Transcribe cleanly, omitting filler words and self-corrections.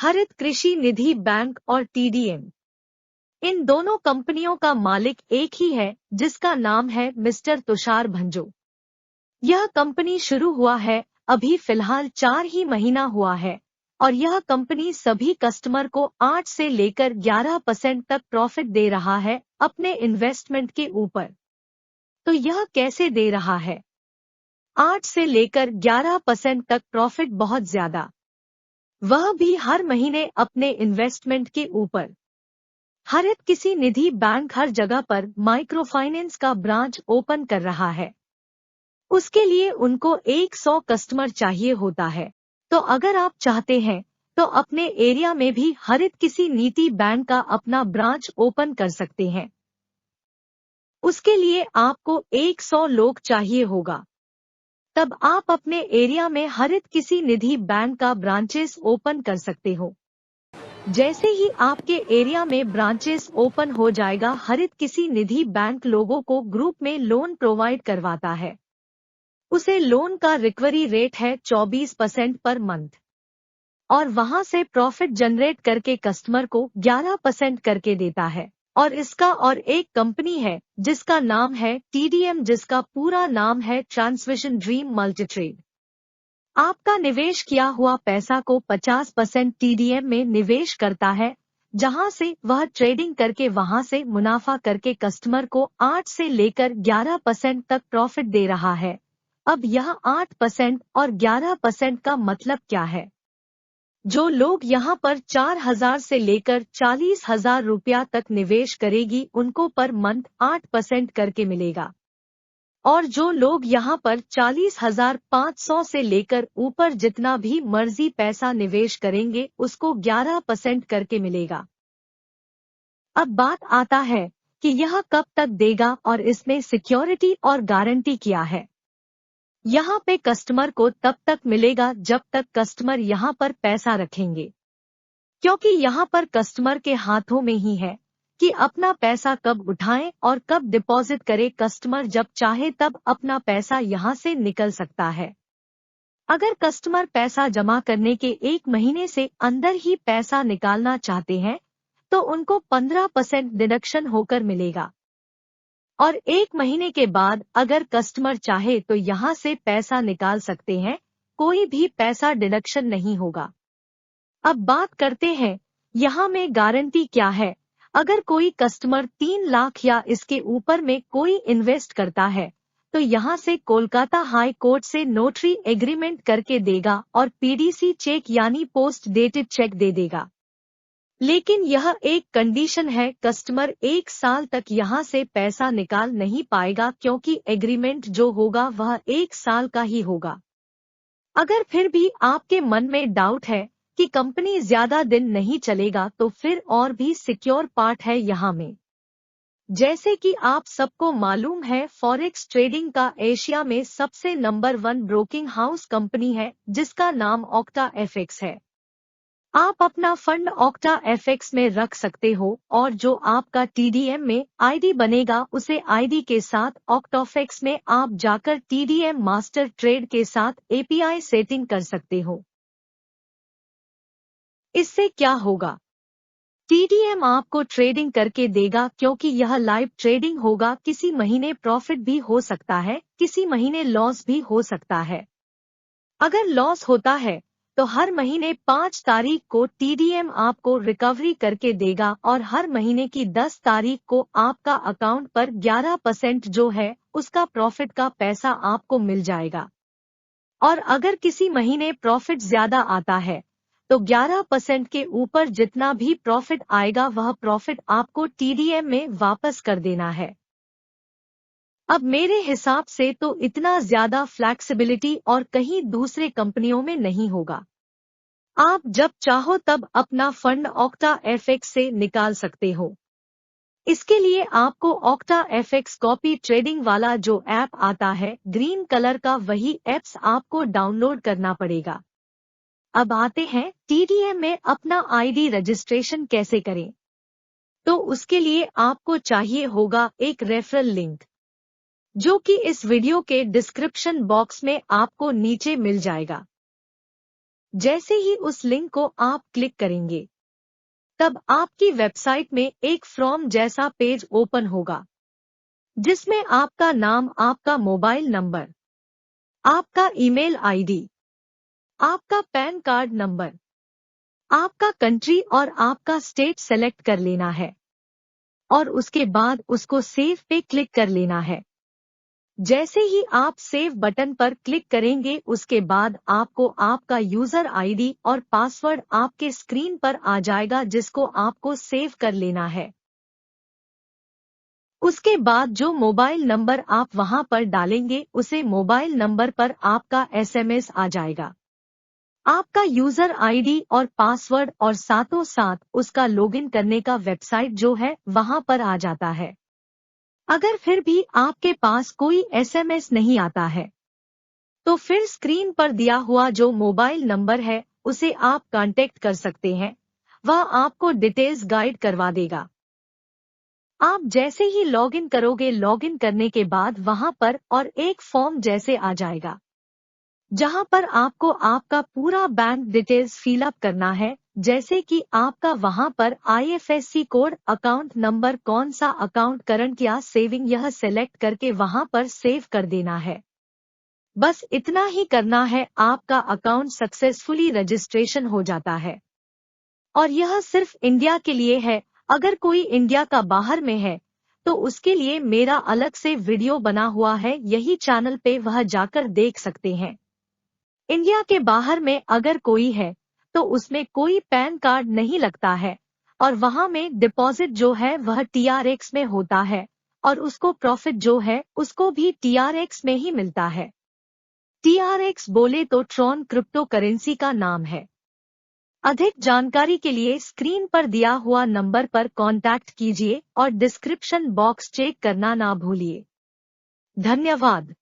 हरित कृषि निधि बैंक और TDM। इन दोनों कंपनियों का मालिक एक ही है, जिसका नाम है मिस्टर तुषार भंजो। यह कंपनी शुरू हुआ है, अभी फिलहाल 4 ही महीना हुआ है, और यह कंपनी सभी कस्टमर को 8 से लेकर 11% तक प्रॉफिट दे रहा है अपने इन्वेस्टमेंट के ऊपर। तो यह कैसे दे रहा है? 8 से लेकर 11% तक प्रॉफिट बहुत ज्यादा, वह भी हर महीने अपने इन्वेस्टमेंट के ऊपर। हरित किसी निधि बैंक हर जगह पर माइक्रो फाइनेंस का ब्रांच ओपन कर रहा है। उसके लिए उनको 100 कस्टमर चाहिए होता है। तो अगर आप चाहते हैं तो अपने एरिया में भी हरित किसी नीति बैंक का अपना ब्रांच ओपन कर सकते हैं। उसके लिए आपको 100 लोग चाहिए होगा। तब आप अपने एरिया में हरित किसी निधि बैंक का ब्रांचेस ओपन कर सकते हो। जैसे ही आपके एरिया में ब्रांचेस ओपन हो जाएगा, हरित किसी निधि बैंक लोगों को ग्रुप में लोन प्रोवाइड करवाता है। उसे लोन का रिकवरी रेट है 24% पर मंथ, और वहां से प्रॉफिट जनरेट करके कस्टमर को 11% करके देता है। और इसका और एक कंपनी है जिसका नाम है TDM, जिसका पूरा नाम है ट्रांसविजन ड्रीम मल्टीट्रेड। आपका निवेश किया हुआ पैसा को 50% TDM में निवेश करता है, जहां से वह ट्रेडिंग करके वहां से मुनाफा करके कस्टमर को 8 से लेकर 11% तक प्रॉफिट दे रहा है। अब यह 8% और 11% का मतलब क्या है? जो लोग यहाँ पर 4,000 से लेकर 40,000 रुपया तक निवेश करेगी, उनको पर मंथ 8% करके मिलेगा। और जो लोग यहाँ पर 40,500 से लेकर ऊपर जितना भी मर्जी पैसा निवेश करेंगे, उसको 11% करके मिलेगा। अब बात आता है कि यह कब तक देगा और इसमें सिक्योरिटी और गारंटी क्या है। यहाँ पे कस्टमर को तब तक मिलेगा जब तक कस्टमर यहाँ पर पैसा रखेंगे, क्योंकि यहाँ पर कस्टमर के हाथों में ही है कि अपना पैसा कब उठाएं और कब डिपॉजिट करे। कस्टमर जब चाहे तब अपना पैसा यहाँ से निकल सकता है। अगर कस्टमर पैसा जमा करने के 1 महीने से अंदर ही पैसा निकालना चाहते हैं तो उनको 15% डिडक्शन होकर मिलेगा, और 1 महीने के बाद अगर कस्टमर चाहे तो यहाँ से पैसा निकाल सकते हैं, कोई भी पैसा डिडक्शन नहीं होगा। अब बात करते हैं यहाँ में गारंटी क्या है। अगर कोई कस्टमर 3 लाख या इसके ऊपर में कोई इन्वेस्ट करता है तो यहाँ से कोलकाता हाई कोर्ट से नोटरी एग्रीमेंट करके देगा और PDC चेक यानी पोस्ट डेटेड चेक दे देगा। लेकिन यह एक कंडीशन है, कस्टमर 1 साल तक यहाँ से पैसा निकाल नहीं पाएगा, क्योंकि एग्रीमेंट जो होगा वह 1 साल का ही होगा। अगर फिर भी आपके मन में डाउट है कि कंपनी ज्यादा दिन नहीं चलेगा, तो फिर और भी सिक्योर पार्ट है यहाँ में। जैसे कि आप सबको मालूम है, फॉरेक्स ट्रेडिंग का एशिया में सबसे नंबर 1 ब्रोकिंग हाउस कंपनी है जिसका नाम ऑक्टा FX है। आप अपना फंड ऑक्टा FX में रख सकते हो, और जो आपका TDM में ID बनेगा उसे ID के साथ ऑक्टाफेक्स में आप जाकर TDM मास्टर ट्रेड के साथ API सेटिंग कर सकते हो। इससे क्या होगा? TDM आपको ट्रेडिंग करके देगा, क्योंकि यह लाइव ट्रेडिंग होगा। किसी महीने प्रॉफिट भी हो सकता है, किसी महीने लॉस भी हो सकता है। अगर लॉस होता है तो हर महीने 5 तारीख को TDM आपको रिकवरी करके देगा, और हर महीने की 10 तारीख को आपका अकाउंट पर 11% जो है उसका प्रॉफिट का पैसा आपको मिल जाएगा। और अगर किसी महीने प्रॉफिट ज्यादा आता है तो 11% के ऊपर जितना भी प्रॉफिट आएगा वह प्रॉफिट आपको TDM में वापस कर देना है। अब मेरे हिसाब से तो इतना ज्यादा फ्लैक्सिबिलिटी और कहीं दूसरे कंपनियों में नहीं होगा। आप जब चाहो तब अपना फंड ऑक्टा FX से निकाल सकते हो। इसके लिए आपको ऑक्टा FX कॉपी ट्रेडिंग वाला जो ऐप आता है ग्रीन कलर का, वही ऐप्स आपको डाउनलोड करना पड़ेगा। अब आते हैं TDM में अपना ID रजिस्ट्रेशन कैसे करें। तो उसके लिए आपको चाहिए होगा एक रेफरल लिंक, जो कि इस वीडियो के डिस्क्रिप्शन बॉक्स में आपको नीचे मिल जाएगा। जैसे ही उस लिंक को आप क्लिक करेंगे तब आपकी वेबसाइट में एक फॉर्म जैसा पेज ओपन होगा, जिसमें आपका नाम, आपका मोबाइल नंबर, आपका ईमेल आईडी, आपका पैन कार्ड नंबर, आपका कंट्री और आपका स्टेट सेलेक्ट कर लेना है और उसके बाद उसको सेव पे क्लिक कर लेना है। जैसे ही आप सेव बटन पर क्लिक करेंगे उसके बाद आपको आपका यूजर आईडी और पासवर्ड आपके स्क्रीन पर आ जाएगा, जिसको आपको सेव कर लेना है। उसके बाद जो मोबाइल नंबर आप वहां पर डालेंगे उसे मोबाइल नंबर पर आपका एसएमएस आ जाएगा, आपका यूजर आईडी और पासवर्ड, और साथों साथ उसका लॉगिन करने का वेबसाइट जो है वहां पर आ जाता है। अगर फिर भी आपके पास कोई एसएमएस नहीं आता है तो फिर स्क्रीन पर दिया हुआ जो मोबाइल नंबर है उसे आप कांटेक्ट कर सकते हैं, वह आपको डिटेल्स गाइड करवा देगा। आप जैसे ही लॉगिन करोगे, लॉगिन करने के बाद वहां पर और एक फॉर्म जैसे आ जाएगा, जहां पर आपको आपका पूरा बैंक डिटेल्स फिल अप करना है, जैसे कि आपका वहां पर आईएफएससी कोड, अकाउंट नंबर, कौन सा अकाउंट, करंट या सेविंग, यह सेलेक्ट करके वहां पर सेव कर देना है। बस इतना ही करना है, आपका अकाउंट सक्सेसफुली रजिस्ट्रेशन हो जाता है। और यह सिर्फ इंडिया के लिए है। अगर कोई इंडिया का बाहर में है तो उसके लिए मेरा अलग से वीडियो बना हुआ है, यही चैनल पे, वह जाकर देख सकते हैं। इंडिया के बाहर में अगर कोई है तो उसमें कोई पैन कार्ड नहीं लगता है और वहां में डिपॉजिट जो है वह TRX में होता है और उसको प्रॉफिट जो है उसको भी TRX में ही मिलता है। TRX बोले तो ट्रॉन क्रिप्टो करेंसी का नाम है। अधिक जानकारी के लिए स्क्रीन पर दिया हुआ नंबर पर कांटेक्ट कीजिए और डिस्क्रिप्शन बॉक्स चेक करना ना भूलिए। धन्यवाद।